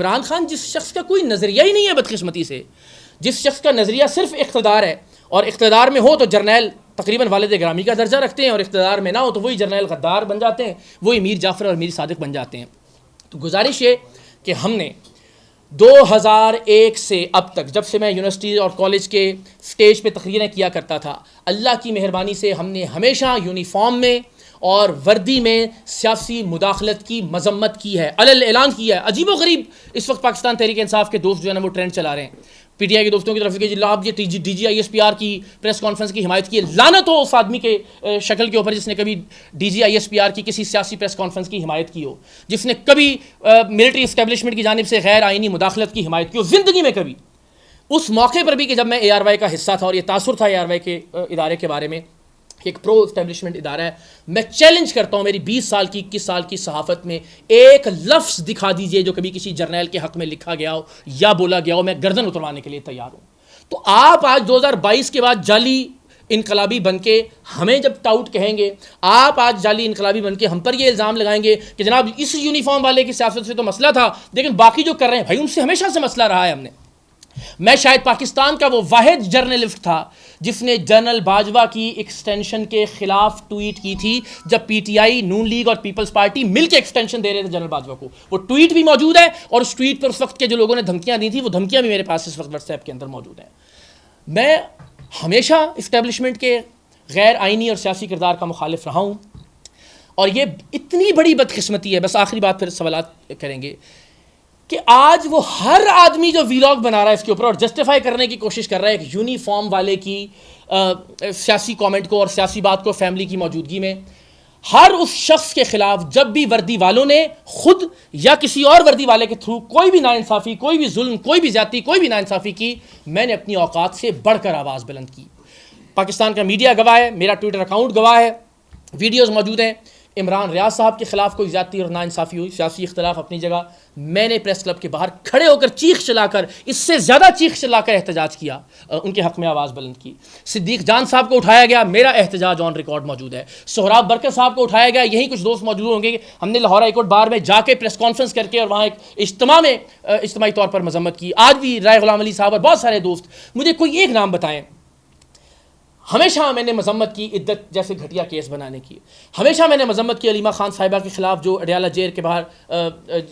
عمران خان جس شخص کا کوئی نظریہ ہی نہیں ہے بدقسمتی سے، جس شخص کا نظریہ صرف اقتدار ہے، اور اقتدار میں ہو تو جرنیل تقریباً والد گرامی کا درجہ رکھتے ہیں، اور اقتدار میں نہ ہو تو وہی جرنیل غدار بن جاتے ہیں، وہی میر جعفر اور میر صادق بن جاتے ہیں. تو گزارش یہ کہ ہم نے 2001 سے اب تک، جب سے میں یونیورسٹی اور کالج کے سٹیج پہ تقریریں کیا کرتا تھا، اللہ کی مہربانی سے ہم نے ہمیشہ یونیفارم میں اور وردی میں سیاسی مداخلت کی مذمت کی ہے، علل اعلان کی ہے. عجیب و غریب اس وقت پاکستان تحریک انصاف کے دوست جو ہے نا وہ ٹرینڈ چلا رہے ہیں، پی ٹی آئی کے دوستوں کی طرف کہ جی آپ یہ D G I S P R کی پریس کانفرنس کی حمایت کی ہے. لعنت ہو اس آدمی کے شکل کے اوپر جس نے کبھی D G I S P R کی کسی سیاسی پریس کانفرنس کی حمایت کی ہو، جس نے کبھی ملٹری اسٹیبلشمنٹ کی جانب سے غیر آئینی مداخلت کی حمایت کی ہو زندگی میں کبھی. اس موقع پر بھی کہ جب میں اے آر وائی کا حصہ تھا، اور یہ تاثر تھا اے آر وائی کے ادارے کے بارے میں کہ ایک پرو اسٹیبلشمنٹ ادارہ ہے، میں چیلنج کرتا ہوں میری 20 سال کی 21 سال کی صحافت میں ایک لفظ دکھا دیجئے جو کبھی کسی جرنیل کے حق میں لکھا گیا ہو یا بولا گیا ہو، میں گردن اتروانے کے لیے تیار ہوں. تو آپ آج 2022 کے بعد جعلی انقلابی بن کے ہمیں جب ٹاؤٹ کہیں گے، آپ آج جعلی انقلابی بن کے ہم پر یہ الزام لگائیں گے کہ جناب اس یونیفارم والے کی سیاست سے تو مسئلہ تھا لیکن باقی جو کر رہے ہیں بھائی ان سے ہمیشہ سے مسئلہ رہا ہے. میں شاید پاکستان کا وہ واحد جرنلسٹ تھا جس نے جنرل باجوہ کی ایکسٹینشن کے خلاف ٹویٹ کی تھی جب P T I, Noon league اور پیپلز پارٹی مل کے ایکسٹینشن دے رہے تھے جنرل باجوہ کو. وہ ٹویٹ بھی موجود ہے، اور اس ٹویٹ پر اس وقت کے جو لوگوں نے دھمکیاں دی تھی وہ دھمکیاں بھی میرے پاس اس وقت واٹس ایپ کے اندر موجود ہیں. میں ہمیشہ اسٹیبلشمنٹ کے غیر آئینی اور سیاسی کردار کا مخالف رہا ہوں، اور یہ اتنی بڑی بدقسمتی ہے، بس آخری بات پھر سوالات کریں گے، کہ آج وہ ہر آدمی جو ویلاگ بنا رہا ہے اس کے اوپر اور جسٹیفائی کرنے کی کوشش کر رہا ہے ایک یونیفارم والے کی سیاسی کامنٹ کو اور سیاسی بات کو فیملی کی موجودگی میں، ہر اس شخص کے خلاف جب بھی وردی والوں نے خود یا کسی اور وردی والے کے تھرو کوئی بھی ناانصافی، کوئی بھی ظلم، کوئی بھی زیادتی، کوئی بھی ناانصافی کی، میں نے اپنی اوقات سے بڑھ کر آواز بلند کی. پاکستان کا میڈیا گواہ ہے، میرا ٹویٹر اکاؤنٹ گواہ ہے، ویڈیوز موجود ہیں. عمران ریاض صاحب کے خلاف کوئی زیادتی اور ناانصافی ہوئی، سیاسی اختلاف اپنی جگہ، میں نے پریس کلب کے باہر کھڑے ہو کر چیخ چلا کر، اس سے زیادہ چیخ چلا کر احتجاج کیا، ان کے حق میں آواز بلند کی. صدیق جان صاحب کو اٹھایا گیا، میرا احتجاج آن ریکارڈ موجود ہے. سہراب برکت صاحب کو اٹھایا گیا، یہی کچھ دوست موجود ہوں گے کہ ہم نے لاہور ہائی کورٹ بار میں جا کے پریس کانفرنس کر کے اور وہاں ایک اجتماع میں اجتماعی طور پر مذمت کی. آج بھی رائے غلام علی صاحب اور بہت سارے دوست، مجھے کوئی ایک نام بتائیں. ہمیشہ میں نے مذمت کی عدت جیسے گھٹیا کیس بنانے کی، ہمیشہ میں نے مذمت کی علیمہ خان صاحبہ کے خلاف جو اڈیالہ جیل کے باہر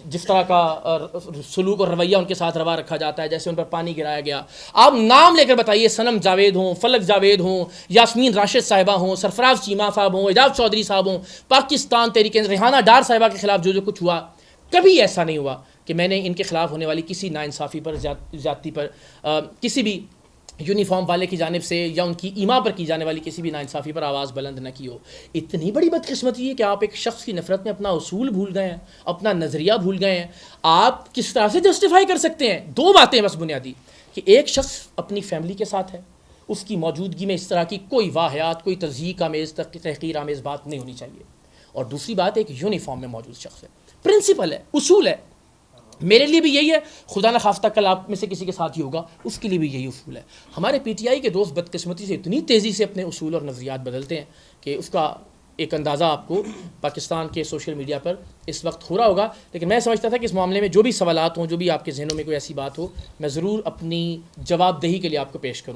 جس طرح کا سلوک اور رویہ ان کے ساتھ روا رکھا جاتا ہے، جیسے ان پر پانی گرایا گیا. آپ نام لے کر بتائیے، صنم جاوید ہوں، فلک جاوید ہوں، یاسمین راشد صاحبہ ہوں، سرفراز چیمہ صاحب ہوں، اعجاز چودھری صاحب ہوں، پاکستان تحریک ریحانہ ڈار صاحبہ کے خلاف جو کچھ ہوا، کبھی ایسا نہیں ہوا کہ میں نے ان کے خلاف ہونے والی کسی ناانصافی پر، زیادتی پر، کسی بھی یونیفارم والے کی جانب سے یا ان کی ایما پر کی جانے والی کسی بھی ناانصافی پر آواز بلند نہ کی ہو. اتنی بڑی بدقسمتی ہے کہ آپ ایک شخص کی نفرت میں اپنا اصول بھول گئے ہیں، اپنا نظریہ بھول گئے ہیں. آپ کس طرح سے جسٹیفائی کر سکتے ہیں؟ دو باتیں بس بنیادی، کہ ایک شخص اپنی فیملی کے ساتھ ہے، اس کی موجودگی میں اس طرح کی کوئی واہیات، کوئی تضحیک آمیز، تحقیر آمیز بات نہیں ہونی چاہیے. اور دوسری بات ایک یونیفارم میں موجود شخص ہے، پرنسپل ہے، اصول ہے. میرے لیے بھی یہی ہے، خدا نہ خواستہ کل آپ میں سے کسی کے ساتھ ہی ہوگا، اس کے لیے بھی یہی اصول ہے. ہمارے پی ٹی آئی کے دوست بدقسمتی سے اتنی تیزی سے اپنے اصول اور نظریات بدلتے ہیں کہ اس کا ایک اندازہ آپ کو پاکستان کے سوشل میڈیا پر اس وقت ہو رہا ہوگا. لیکن میں سمجھتا تھا کہ اس معاملے میں جو بھی سوالات ہوں، جو بھی آپ کے ذہنوں میں کوئی ایسی بات ہو، میں ضرور اپنی جواب دہی کے لیے آپ کو پیش کروں.